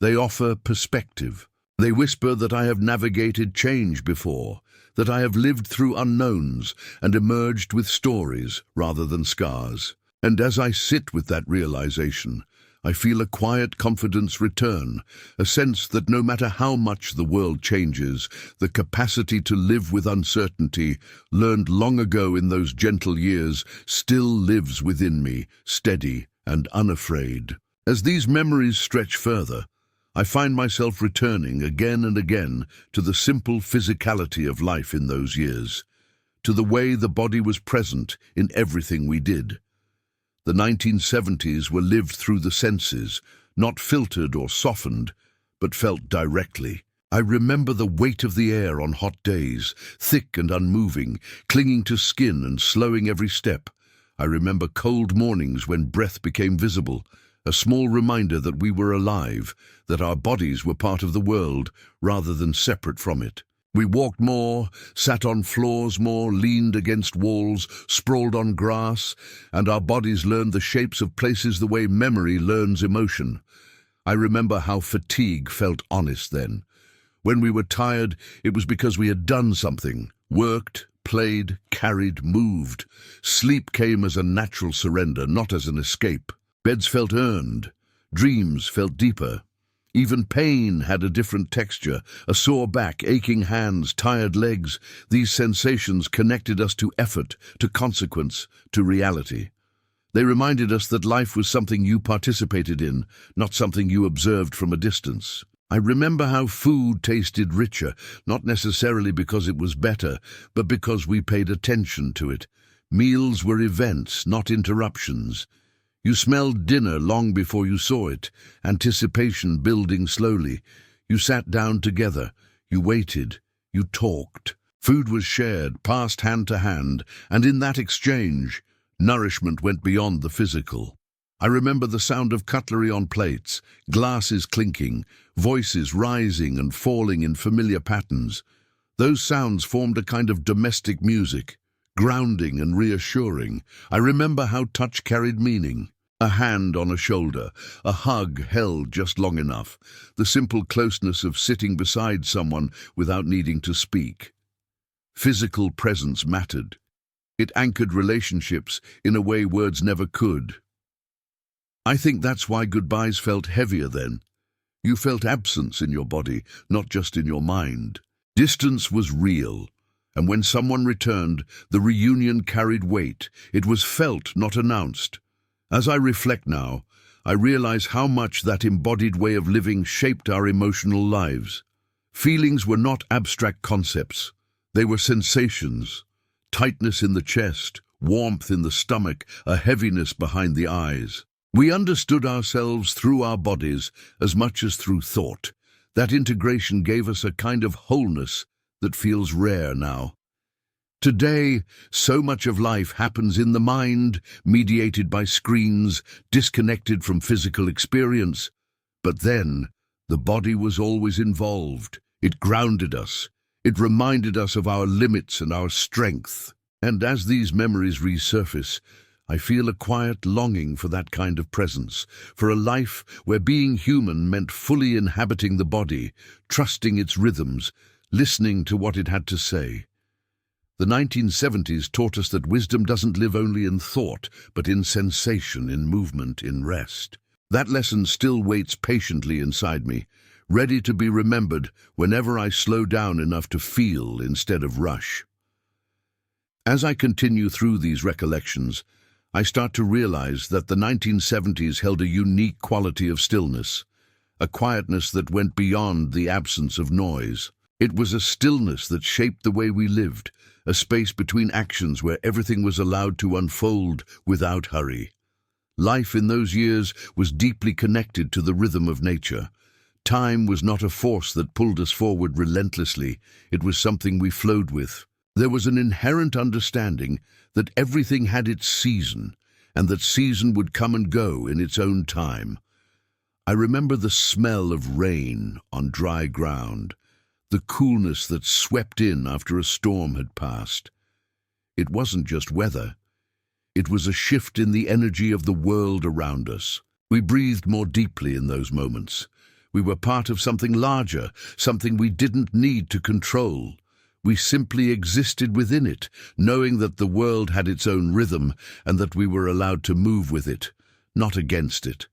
They offer perspective. They whisper that I have navigated change before, that I have lived through unknowns and emerged with stories rather than scars. And as I sit with that realization, I feel a quiet confidence return, a sense that no matter how much the world changes, the capacity to live with uncertainty, learned long ago in those gentle years, still lives within me, steady and unafraid. As these memories stretch further, I find myself returning again and again to the simple physicality of life in those years, to the way the body was present in everything we did. The 1970s were lived through the senses, not filtered or softened, but felt directly. I remember the weight of the air on hot days, thick and unmoving, clinging to skin and slowing every step. I remember cold mornings when breath became visible, a small reminder that we were alive, that our bodies were part of the world rather than separate from it. We walked more, sat on floors more, leaned against walls, sprawled on grass, and our bodies learned the shapes of places the way memory learns emotion. I remember how fatigue felt honest then. When we were tired, it was because we had done something, worked, played, carried, moved. Sleep came as a natural surrender, not as an escape. Beds felt earned. Dreams felt deeper. Even pain had a different texture, a sore back, aching hands, tired legs. These sensations connected us to effort, to consequence, to reality. They reminded us that life was something you participated in, not something you observed from a distance. I remember how food tasted richer, not necessarily because it was better, but because we paid attention to it. Meals were events, not interruptions. You smelled dinner long before you saw it, anticipation building slowly. You sat down together, you waited, you talked. Food was shared, passed hand to hand, and in that exchange, nourishment went beyond the physical. I remember the sound of cutlery on plates, glasses clinking, voices rising and falling in familiar patterns. Those sounds formed a kind of domestic music, grounding and reassuring. I remember how touch carried meaning. A hand on a shoulder, a hug held just long enough, the simple closeness of sitting beside someone without needing to speak. Physical presence mattered. It anchored relationships in a way words never could. I think that's why goodbyes felt heavier then. You felt absence in your body, not just in your mind. Distance was real, and when someone returned, the reunion carried weight. It was felt, not announced. As I reflect now, I realize how much that embodied way of living shaped our emotional lives. Feelings were not abstract concepts. They were sensations. Tightness in the chest, warmth in the stomach, a heaviness behind the eyes. We understood ourselves through our bodies as much as through thought. That integration gave us a kind of wholeness that feels rare now. Today, so much of life happens in the mind, mediated by screens, disconnected from physical experience. But then, the body was always involved. It grounded us. It reminded us of our limits and our strength. And as these memories resurface, I feel a quiet longing for that kind of presence, for a life where being human meant fully inhabiting the body, trusting its rhythms, listening to what it had to say. The 1970s taught us that wisdom doesn't live only in thought, but in sensation, in movement, in rest. That lesson still waits patiently inside me, ready to be remembered whenever I slow down enough to feel instead of rush. As I continue through these recollections, I start to realize that the 1970s held a unique quality of stillness, a quietness that went beyond the absence of noise. It was a stillness that shaped the way we lived, a space between actions where everything was allowed to unfold without hurry. Life in those years was deeply connected to the rhythm of nature. Time was not a force that pulled us forward relentlessly, it was something we flowed with. There was an inherent understanding that everything had its season, and that season would come and go in its own time. I remember the smell of rain on dry ground, the coolness that swept in after a storm had passed. It wasn't just weather. It was a shift in the energy of the world around us. We breathed more deeply in those moments. We were part of something larger, something we didn't need to control. We simply existed within it, knowing that the world had its own rhythm and that we were allowed to move with it, not against it.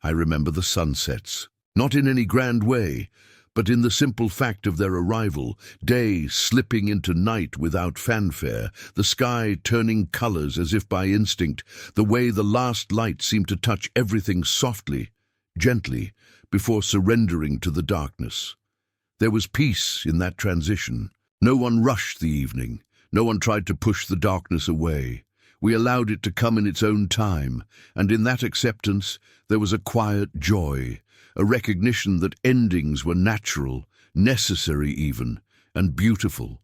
I remember the sunsets, not in any grand way, but in the simple fact of their arrival, day slipping into night without fanfare, the sky turning colors as if by instinct, the way the last light seemed to touch everything softly, gently, before surrendering to the darkness. There was peace in that transition. No one rushed the evening. No one tried to push the darkness away. We allowed it to come in its own time, and in that acceptance there was a quiet joy, a recognition that endings were natural, necessary even, and beautiful.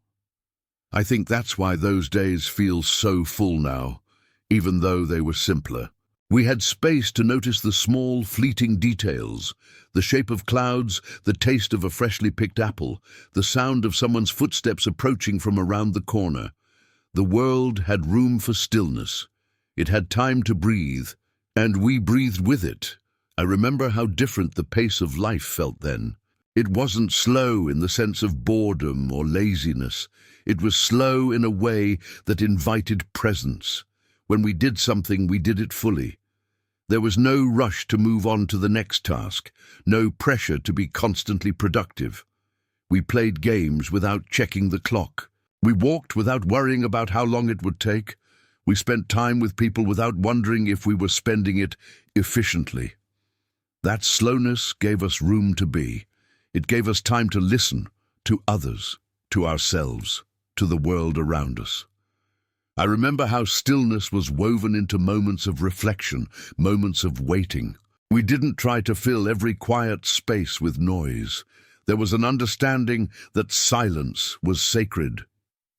I think that's why those days feel so full now, even though they were simpler. We had space to notice the small, fleeting details, the shape of clouds, the taste of a freshly picked apple, the sound of someone's footsteps approaching from around the corner. The world had room for stillness. It had time to breathe, and we breathed with it. I remember how different the pace of life felt then. It wasn't slow in the sense of boredom or laziness. It was slow in a way that invited presence. When we did something, we did it fully. There was no rush to move on to the next task, no pressure to be constantly productive. We played games without checking the clock. We walked without worrying about how long it would take. We spent time with people without wondering if we were spending it efficiently. That slowness gave us room to be. It gave us time to listen to others, to ourselves, to the world around us. I remember how stillness was woven into moments of reflection, moments of waiting. We didn't try to fill every quiet space with noise. There was an understanding that silence was sacred.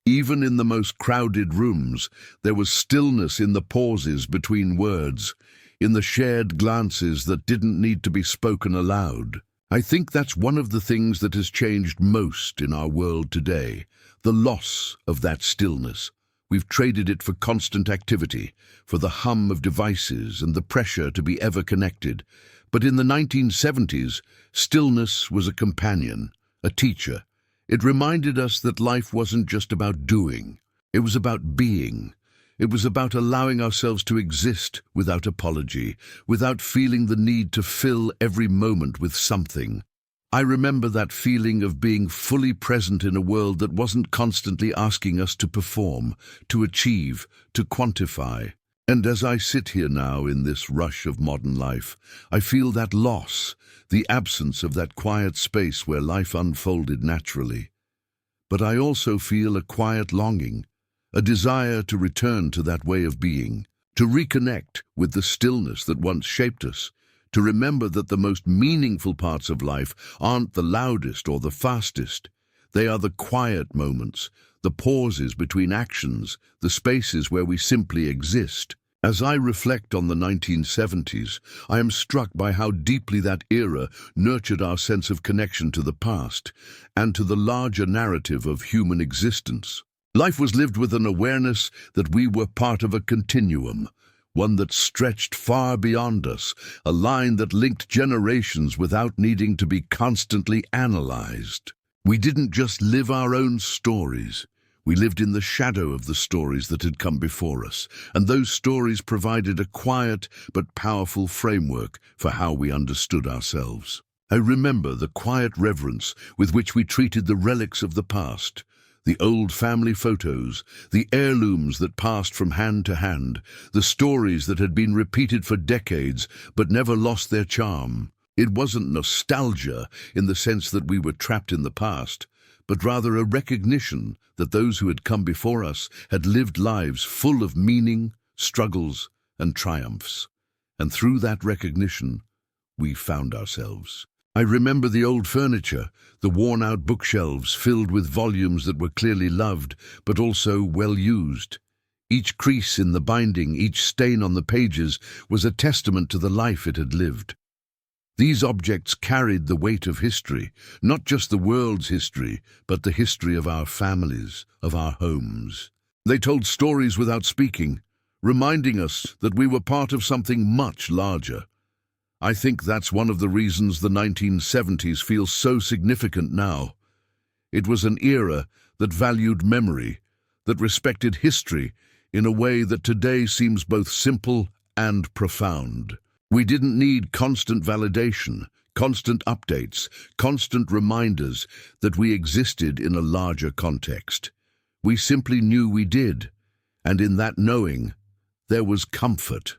Even in the most crowded rooms, there was stillness in the pauses between words, in the shared glances that didn't need to be spoken aloud. I think that's one of the things that has changed most in our world today, the loss of that stillness. We've traded it for constant activity, for the hum of devices and the pressure to be ever connected. But in the 1970s, stillness was a companion, a teacher. It reminded us that life wasn't just about doing. It was about being. It was about allowing ourselves to exist without apology, without feeling the need to fill every moment with something. I remember that feeling of being fully present in a world that wasn't constantly asking us to perform, to achieve, to quantify. And as I sit here now in this rush of modern life, I feel that loss, the absence of that quiet space where life unfolded naturally. But I also feel a quiet longing, a desire to return to that way of being, to reconnect with the stillness that once shaped us, to remember that the most meaningful parts of life aren't the loudest or the fastest. They are the quiet moments, the pauses between actions, the spaces where we simply exist. As I reflect on the 1970s, I am struck by how deeply that era nurtured our sense of connection to the past and to the larger narrative of human existence. Life was lived with an awareness that we were part of a continuum, one that stretched far beyond us, a line that linked generations without needing to be constantly analyzed. We didn't just live our own stories. We lived in the shadow of the stories that had come before us, and those stories provided a quiet but powerful framework for how we understood ourselves. I remember the quiet reverence with which we treated the relics of the past, the old family photos, the heirlooms that passed from hand to hand, the stories that had been repeated for decades but never lost their charm. It wasn't nostalgia in the sense that we were trapped in the past, but rather a recognition that those who had come before us had lived lives full of meaning, struggles, and triumphs. And through that recognition, we found ourselves. I remember the old furniture, the worn-out bookshelves filled with volumes that were clearly loved, but also well used. Each crease in the binding, each stain on the pages was a testament to the life it had lived. These objects carried the weight of history, not just the world's history, but the history of our families, of our homes. They told stories without speaking, reminding us that we were part of something much larger. I think that's one of the reasons the 1970s feels so significant now. It was an era that valued memory, that respected history in a way that today seems both simple and profound. We didn't need constant validation, constant updates, constant reminders that we existed in a larger context. We simply knew we did, and in that knowing, there was comfort.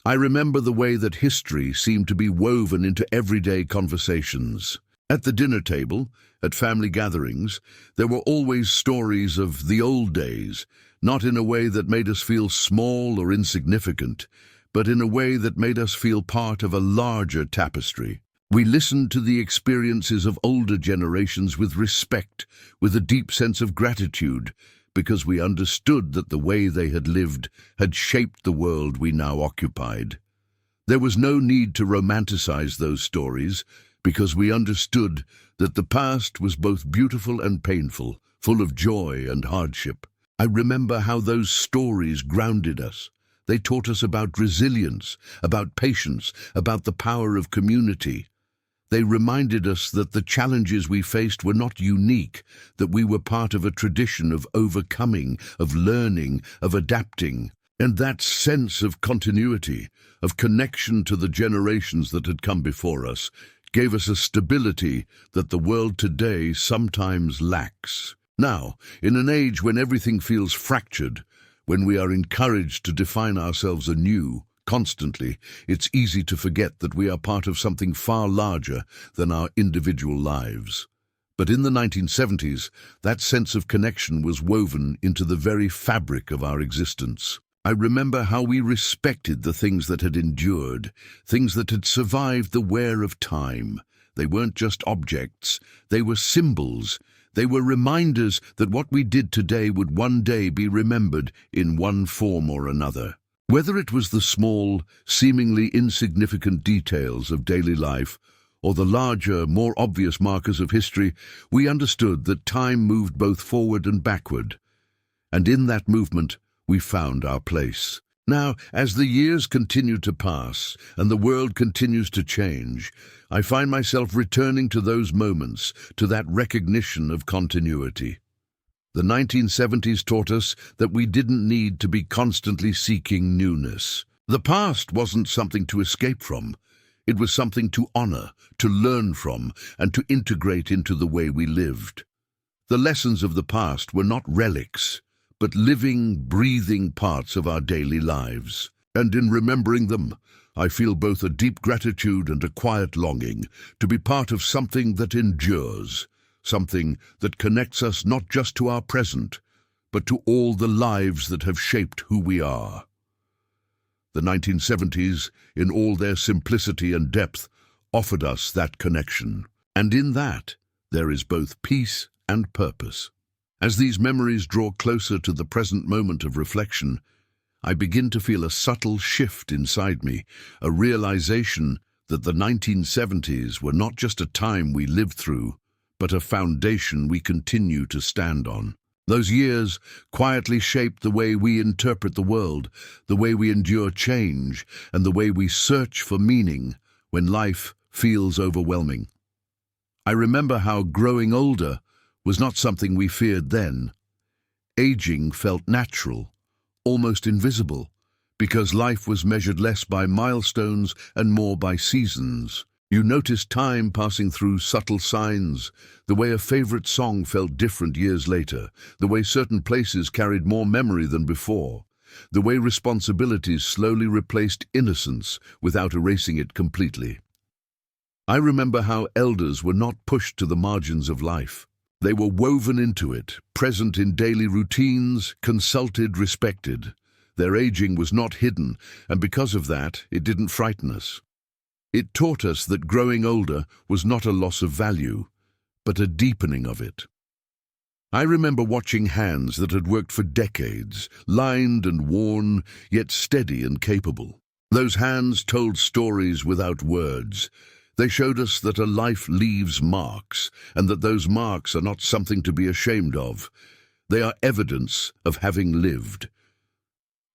I remember the way that history seemed to be woven into everyday conversations. At the dinner table, at family gatherings, there were always stories of the old days, not in a way that made us feel small or insignificant, but in a way that made us feel part of a larger tapestry. We listened to the experiences of older generations with respect, with a deep sense of gratitude, because we understood that the way they had lived had shaped the world we now occupied. There was no need to romanticize those stories, because we understood that the past was both beautiful and painful, full of joy and hardship. I remember how those stories grounded us. They taught us about resilience, about patience, about the power of community. They reminded us that the challenges we faced were not unique, that we were part of a tradition of overcoming, of learning, of adapting. And that sense of continuity, of connection to the generations that had come before us, gave us a stability that the world today sometimes lacks. Now, in an age when everything feels fractured, when we are encouraged to define ourselves anew, constantly, it's easy to forget that we are part of something far larger than our individual lives. But in the 1970s, that sense of connection was woven into the very fabric of our existence. I remember how we respected the things that had endured, things that had survived the wear of time. They weren't just objects, they were symbols. They were reminders that what we did today would one day be remembered in one form or another. Whether it was the small, seemingly insignificant details of daily life, or the larger, more obvious markers of history, we understood that time moved both forward and backward. And in that movement, we found our place. Now, as the years continue to pass and the world continues to change, I find myself returning to those moments, to that recognition of continuity. The 1970s taught us that we didn't need to be constantly seeking newness. The past wasn't something to escape from. It was something to honor, to learn from, and to integrate into the way we lived. The lessons of the past were not relics, but living, breathing parts of our daily lives. And in remembering them, I feel both a deep gratitude and a quiet longing to be part of something that endures, something that connects us not just to our present, but to all the lives that have shaped who we are. The 1970s, in all their simplicity and depth, offered us that connection. And in that, there is both peace and purpose. As these memories draw closer to the present moment of reflection, I begin to feel a subtle shift inside me, a realization that the 1970s were not just a time we lived through, but a foundation we continue to stand on. Those years quietly shaped the way we interpret the world, the way we endure change, and the way we search for meaning when life feels overwhelming. I remember how growing older was not something we feared then. Aging felt natural, almost invisible, because life was measured less by milestones and more by seasons. You noticed time passing through subtle signs, the way a favorite song felt different years later, the way certain places carried more memory than before, the way responsibilities slowly replaced innocence without erasing it completely. I remember how elders were not pushed to the margins of life. They were woven into it, present in daily routines, consulted, respected. Their aging was not hidden, and because of that, it didn't frighten us. It taught us that growing older was not a loss of value, but a deepening of it. I remember watching hands that had worked for decades, lined and worn, yet steady and capable. Those hands told stories without words. They showed us that a life leaves marks, and that those marks are not something to be ashamed of. They are evidence of having lived.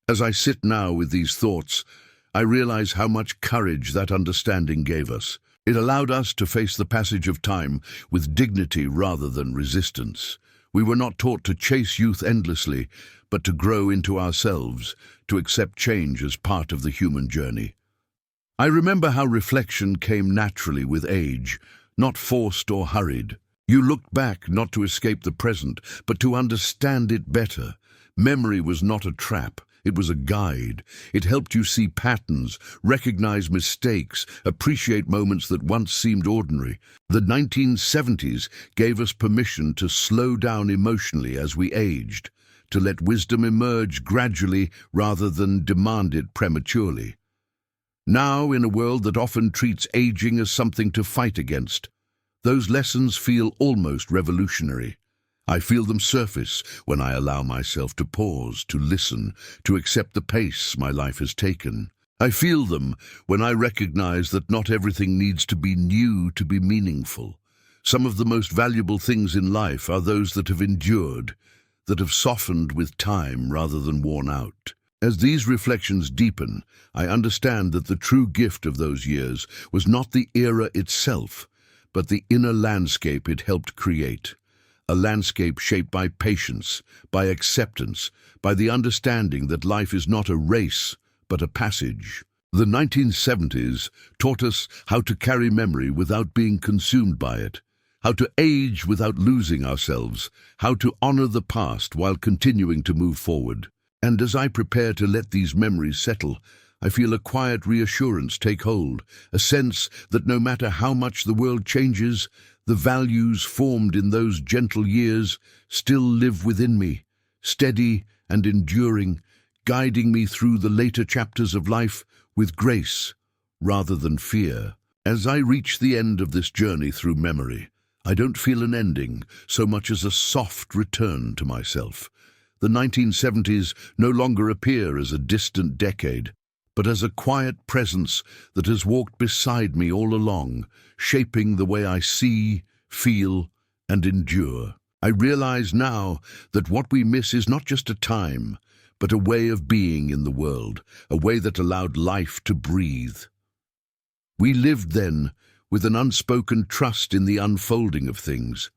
As I sit now with these thoughts, I realize how much courage that understanding gave us. It allowed us to face the passage of time with dignity rather than resistance. We were not taught to chase youth endlessly, but to grow into ourselves, to accept change as part of the human journey. I remember how reflection came naturally with age, not forced or hurried. You looked back not to escape the present, but to understand it better. Memory was not a trap. It was a guide. It helped you see patterns, recognize mistakes, appreciate moments that once seemed ordinary. The 1970s gave us permission to slow down emotionally as we aged, to let wisdom emerge gradually rather than demand it prematurely. Now, in a world that often treats aging as something to fight against, those lessons feel almost revolutionary. I feel them surface when I allow myself to pause, to listen, to accept the pace my life has taken. I feel them when I recognize that not everything needs to be new to be meaningful. Some of the most valuable things in life are those that have endured, that have softened with time rather than worn out. As these reflections deepen, I understand that the true gift of those years was not the era itself, but the inner landscape it helped create. a landscape shaped by patience, by acceptance, by the understanding that life is not a race, but a passage. The 1970s taught us how to carry memory without being consumed by it, how to age without losing ourselves, how to honor the past while continuing to move forward. And as I prepare to let these memories settle, I feel a quiet reassurance take hold, a sense that no matter how much the world changes, the values formed in those gentle years still live within me, steady and enduring, guiding me through the later chapters of life with grace rather than fear. As I reach the end of this journey through memory, I don't feel an ending so much as a soft return to myself. The 1970s no longer appear as a distant decade, but as a quiet presence that has walked beside me all along, shaping the way I see, feel, and endure. I realize now that what we miss is not just a time, but a way of being in the world, a way that allowed life to breathe. We lived then with an unspoken trust in the unfolding of things.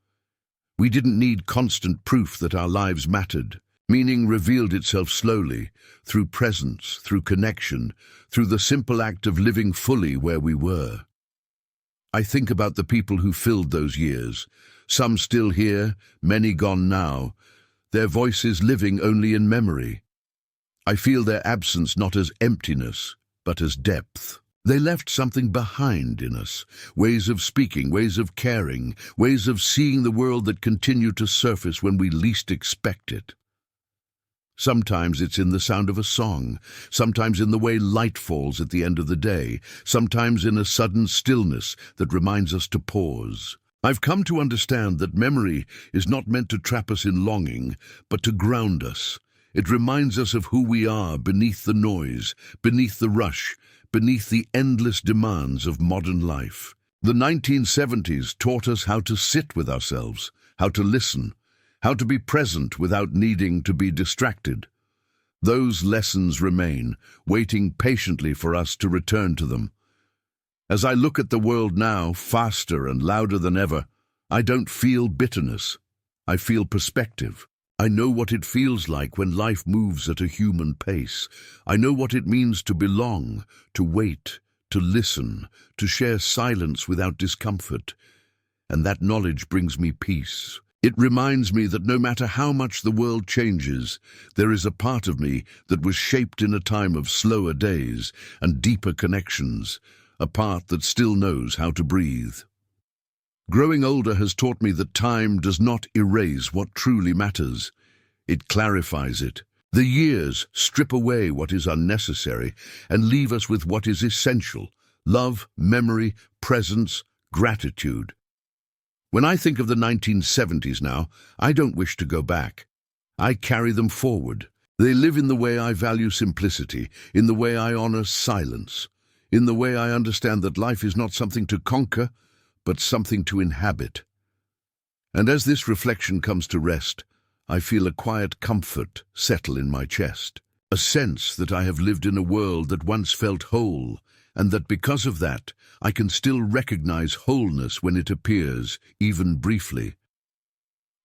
We didn't need constant proof that our lives mattered. Meaning revealed itself slowly, through presence, through connection, through the simple act of living fully where we were. I think about the people who filled those years, some still here, many gone now, their voices living only in memory. I feel their absence not as emptiness, but as depth. They left something behind in us, ways of speaking, ways of caring, ways of seeing the world that continue to surface when we least expect it. Sometimes it's in the sound of a song, sometimes in the way light falls at the end of the day, sometimes in a sudden stillness that reminds us to pause. I've come to understand that memory is not meant to trap us in longing, but to ground us. It reminds us of who we are beneath the noise, beneath the rush, beneath the endless demands of modern life. The 1970s taught us how to sit with ourselves, how to listen, how to be present without needing to be distracted. Those lessons remain, waiting patiently for us to return to them. As I look at the world now, faster and louder than ever, I don't feel bitterness. I feel perspective. I know what it feels like when life moves at a human pace. I know what it means to belong, to wait, to listen, to share silence without discomfort. And that knowledge brings me peace. It reminds me that no matter how much the world changes, there is a part of me that was shaped in a time of slower days and deeper connections, a part that still knows how to breathe. Growing older has taught me that time does not erase what truly matters. It clarifies it. The years strip away what is unnecessary and leave us with what is essential: love, memory, presence, gratitude. When I think of the 1970s now, I don't wish to go back. I carry them forward. They live in the way I value simplicity, in the way I honor silence, in the way I understand that life is not something to conquer, but something to inhabit. And as this reflection comes to rest, I feel a quiet comfort settle in my chest, a sense that I have lived in a world that once felt whole, and that because of that, I can still recognize wholeness when it appears, even briefly.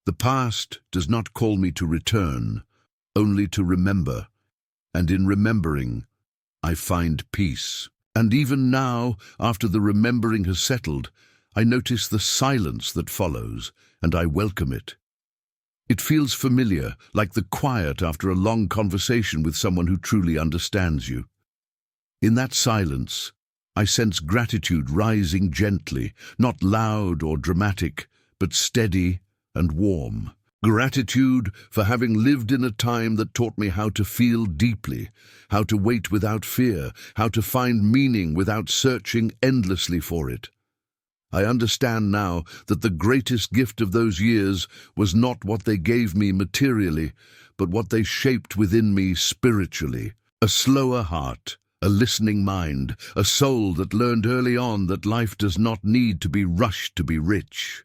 The past does not call me to return, only to remember, and in remembering, I find peace. And even now, after the remembering has settled, I notice the silence that follows, and I welcome it. It feels familiar, like the quiet after a long conversation with someone who truly understands you. In that silence, I sense gratitude rising gently, not loud or dramatic, but steady and warm. Gratitude for having lived in a time that taught me how to feel deeply, how to wait without fear, how to find meaning without searching endlessly for it. I understand now that the greatest gift of those years was not what they gave me materially, but what they shaped within me spiritually. A slower heart, a listening mind, a soul that learned early on that life does not need to be rushed to be rich.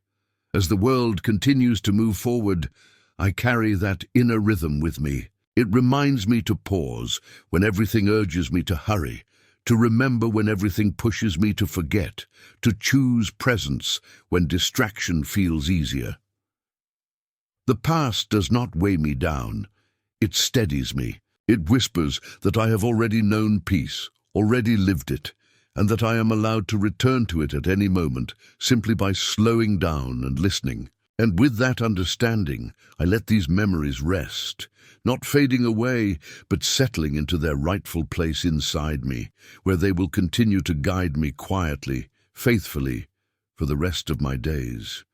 As the world continues to move forward, I carry that inner rhythm with me. It reminds me to pause when everything urges me to hurry, to remember when everything pushes me to forget, to choose presence when distraction feels easier. The past does not weigh me down. It steadies me. It whispers that I have already known peace, already lived it, and that I am allowed to return to it at any moment, simply by slowing down and listening. And with that understanding, I let these memories rest, not fading away, but settling into their rightful place inside me, where they will continue to guide me quietly, faithfully, for the rest of my days.